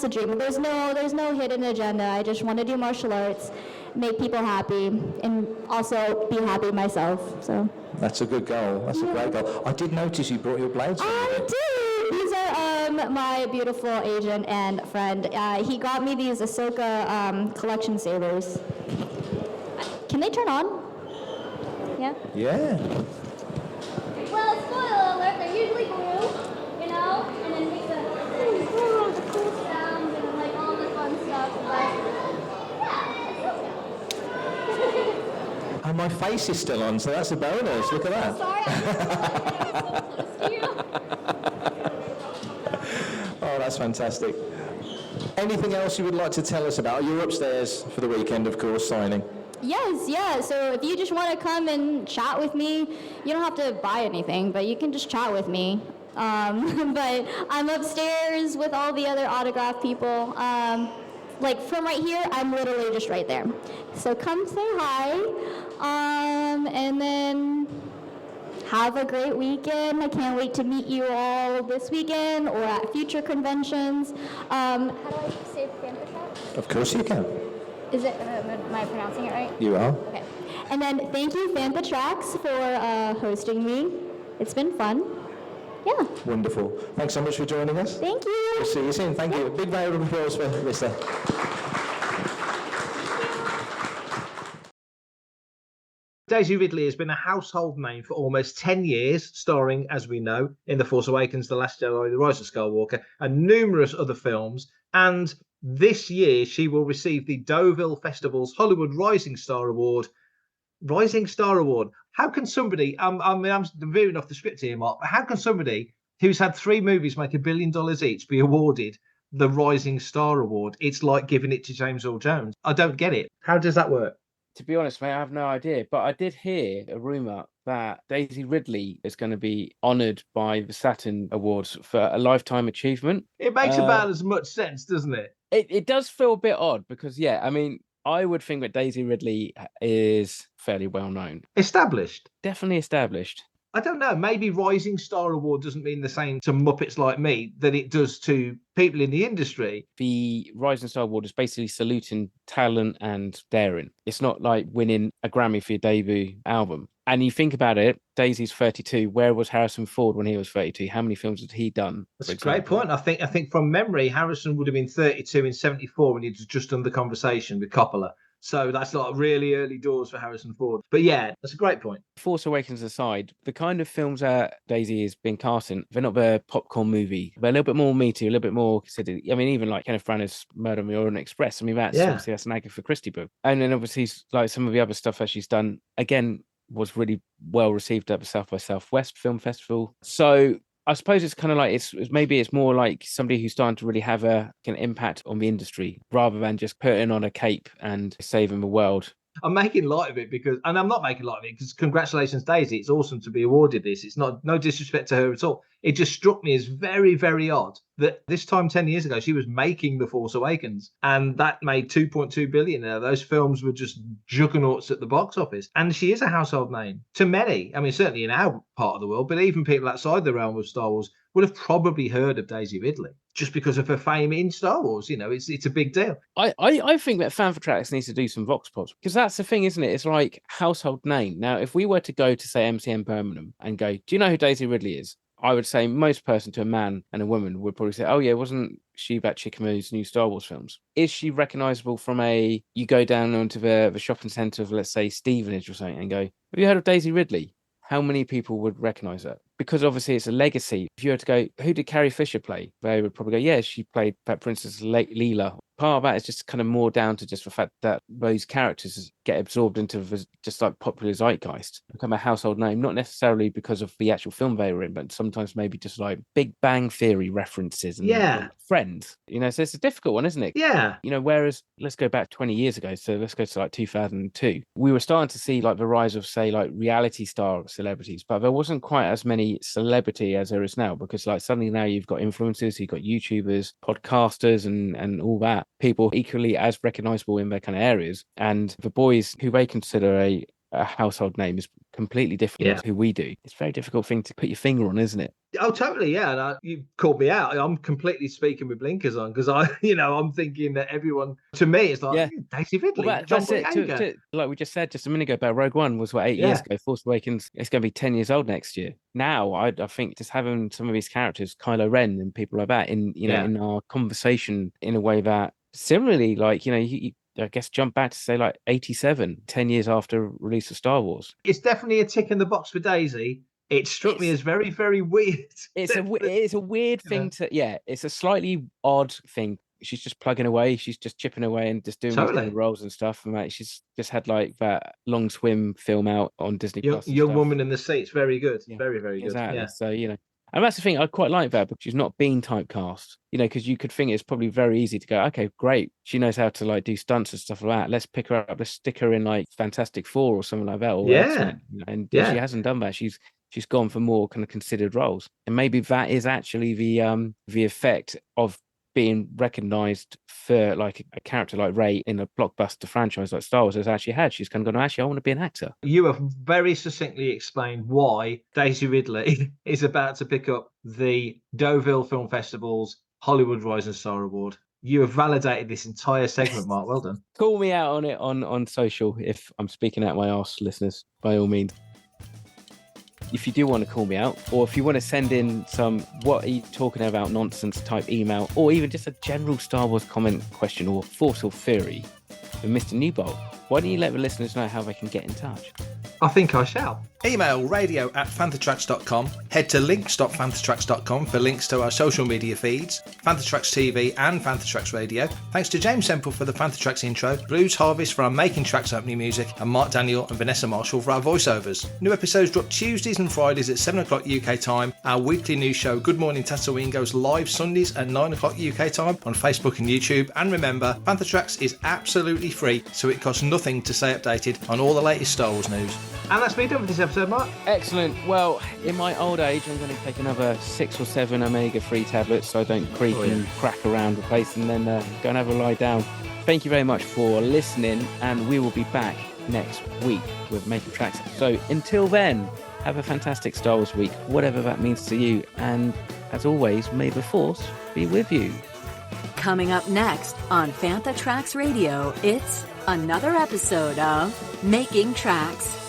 [SPEAKER 10] the dream. There's no hidden agenda. I just want to do martial arts, make people happy, and also be happy myself. So
[SPEAKER 9] that's a good goal. That's a great goal. I did notice you brought your blades.
[SPEAKER 10] I did. These are my beautiful agent and friend. He got me these Ahsoka collection sabers. Can they turn on? Yeah.
[SPEAKER 9] Yeah.
[SPEAKER 10] Well, spoiler alert. They're usually blue, and then makes the cool sounds and like all the fun stuff. But yeah,
[SPEAKER 9] And my face is still on, so that's a bonus. Look at that.
[SPEAKER 10] sorry, I'm so close to you.
[SPEAKER 9] Oh, that's fantastic. Anything else you would like to tell us about? You're upstairs for the weekend, of course, signing.
[SPEAKER 10] Yes, yeah. So if you just want to come and chat with me, you don't have to buy anything, but you can just chat with me. But I'm upstairs with all the other autograph people. Like from right here, I'm literally just right there. So come say hi, and then have a great weekend. I can't wait to meet you all this weekend or at future conventions. How do I say Fantha Tracks?
[SPEAKER 9] Of course you can.
[SPEAKER 10] Is it? Am I pronouncing it right?
[SPEAKER 9] You are.
[SPEAKER 10] Okay. And then thank you, Fantha Tracks, for hosting me. It's been fun. Yeah.
[SPEAKER 9] Wonderful. Thanks so much for joining us.
[SPEAKER 10] Thank you.
[SPEAKER 9] We'll see you soon. Thank you. Big round of applause for Rissa.
[SPEAKER 7] Daisy Ridley has been a household name for almost 10 years, starring, as we know, in The Force Awakens, The Last Jedi, The Rise of Skywalker, and numerous other films. And this year, she will receive the Deauville Festival's Hollywood Rising Star Award. Rising Star Award. How can somebody, I'm veering off the script here, Mark, but how can somebody who's had 3 movies make $1 billion each be awarded the Rising Star Award? It's like giving it to James Earl Jones. I don't get it. How does that work?
[SPEAKER 1] To be honest, mate, I have no idea. But I did hear a rumour that Daisy Ridley is going to be honoured by the Saturn Awards for a lifetime achievement.
[SPEAKER 7] It makes about as much sense, doesn't it?
[SPEAKER 1] It does feel a bit odd because, yeah, I mean, I would think that Daisy Ridley is fairly well known.
[SPEAKER 7] Established.
[SPEAKER 1] Definitely established.
[SPEAKER 7] I don't know, maybe Rising Star Award doesn't mean the same to Muppets Like Me that it does to people in the industry.
[SPEAKER 1] The Rising Star Award is basically saluting talent and daring. It's not like winning a Grammy for your debut album. And you think about it, Daisy's 32. Where was Harrison Ford when he was 32? How many films had he done?
[SPEAKER 7] That's a great point. I think from memory, Harrison would have been 32 in 74 when he'd just done The Conversation with Coppola. So that's like really early doors for Harrison Ford. But yeah, that's a great point.
[SPEAKER 1] Force Awakens aside, the kind of films that Daisy has been casting, they're not the popcorn movie. They're a little bit more meaty, a little bit more considered. I mean, even like Kenneth Branagh's Murder on the Orient Express. I mean, obviously that's an Agatha Christie book. And then obviously like some of the other stuff that she's done, again, was really well received at the South by Southwest Film Festival. So I suppose it's kind of like it's more like somebody who's starting to really have an impact on the industry rather than just putting on a cape and saving the world.
[SPEAKER 7] I'm making light of it and I'm not making light of it because congratulations, Daisy. It's awesome to be awarded this. It's no disrespect to her at all. It just struck me as very, very odd that this time 10 years ago, she was making The Force Awakens and that made 2.2 billion. Now, those films were just juggernauts at the box office. And she is a household name to many. I mean, certainly in our part of the world, but even people outside the realm of Star Wars would have probably heard of Daisy Ridley just because of her fame in Star Wars. You know, it's a big deal.
[SPEAKER 1] I think that Fantha Tracks needs to do some vox pops because that's the thing, isn't it? It's like household name. Now, if we were to go to, say, MCM Birmingham and go, do you know who Daisy Ridley is? I would say most person to a man and a woman would probably say, oh, yeah, wasn't she that chick in those new Star Wars films? Is she recognizable from you go down onto the shopping centre of, let's say, Stevenage or something and go, have you heard of Daisy Ridley? How many people would recognize that? Because obviously it's a legacy. If you were to go, who did Carrie Fisher play? They would probably go, yeah, she played that Princess Leela. Part of that is just kind of more down to just the fact that those characters get absorbed into just like popular zeitgeist, become a household name, not necessarily because of the actual film they were in, but sometimes maybe just like Big Bang Theory references and Friends. You know, so it's a difficult one, isn't it?
[SPEAKER 7] Yeah.
[SPEAKER 1] You know, whereas let's go back 20 years ago. So let's go to like 2002. We were starting to see like the rise of, say, like reality star celebrities, but there wasn't quite as many celebrity as there is now because like suddenly now you've got influencers, you've got YouTubers, podcasters and all that. People equally as recognizable in their kind of areas, and the boys who they consider a household name is completely different to who we do. It's a very difficult thing to put your finger on, isn't it?
[SPEAKER 7] Oh, totally, yeah. And you called me out. I'm completely speaking with blinkers on because I'm thinking that everyone, to me, it's like Daisy Ridley.
[SPEAKER 1] Well, that's it. Like we just said just a minute ago about Rogue One was 8 years ago. Force Awakens, it's going to be 10 years old next year. Now, I think just having some of these characters, Kylo Ren and people like that, in our conversation in a way that similarly, like you I guess jump back to say like 87, 10 years after release of Star Wars.
[SPEAKER 7] It's definitely a tick in the box for Daisy. It struck me as very, very weird.
[SPEAKER 1] It's a weird thing it's a slightly odd thing. She's just plugging away. She's just chipping away and just doing these kind of roles and stuff. And like, she's just had like that Long Swim film out on Disney Plus.
[SPEAKER 7] Young Woman in the Sea. It's very good. Yeah. Very, very good.
[SPEAKER 1] Exactly. Yeah. So, and that's the thing, I quite like that, but she's not being typecast, because you could think it's probably very easy to go, okay, great. She knows how to like do stunts and stuff like that. Let's pick her up. Let's stick her in like Fantastic Four or something like that. Or X-Men, and she hasn't done that. She's gone for more kind of considered roles. And maybe that is actually the effect of being recognized for like a character like Rey in a blockbuster franchise like Star Wars has actually had. She's kind of gone, actually, I want to be an actor.
[SPEAKER 7] You have very succinctly explained why Daisy Ridley is about to pick up the Deauville Film Festival's Hollywood Rising Star Award. You have validated this entire segment, Mark. Well done.
[SPEAKER 1] Call me out on it on social if I'm speaking out my arse, listeners, by all means. If you do want to call me out, or if you want to send in some what are you talking about nonsense type email, or even just a general Star Wars comment question or thought or theory for Mr. Newbold, why don't you let the listeners know how they can get in touch?
[SPEAKER 7] I think I shall.
[SPEAKER 11] Email radio@fanthatracks.com. Head to links.fanthatracks.com for links to our social media feeds, Fantha Tracks TV and Fantha Tracks Radio. Thanks to James Semple for the Fantha Tracks intro, Blues Harvest for our Making Tracks opening music, and Mark Daniel and Vanessa Marshall for our voiceovers. New episodes drop Tuesdays and Fridays at 7 o'clock UK time. Our weekly news show, Good Morning Tatooine, goes live Sundays at 9 o'clock UK time on Facebook and YouTube. And remember, Fantha Tracks is absolutely free, so it costs nothing to stay updated on all the latest Star Wars news.
[SPEAKER 7] And that's me done for this episode, Mark.
[SPEAKER 1] Excellent. Well, in my old age, I'm going to take another 6 or 7 omega-3 tablets so I don't creak and crack around the place, and then go and have a lie down. Thank you very much for listening, and we will be back next week with Making Tracks. So until then, Have a fantastic Star Wars week, whatever that means to you. And as always, may the Force be with you.
[SPEAKER 12] Coming up next on Fantha Tracks Radio, it's another episode of Making Tracks.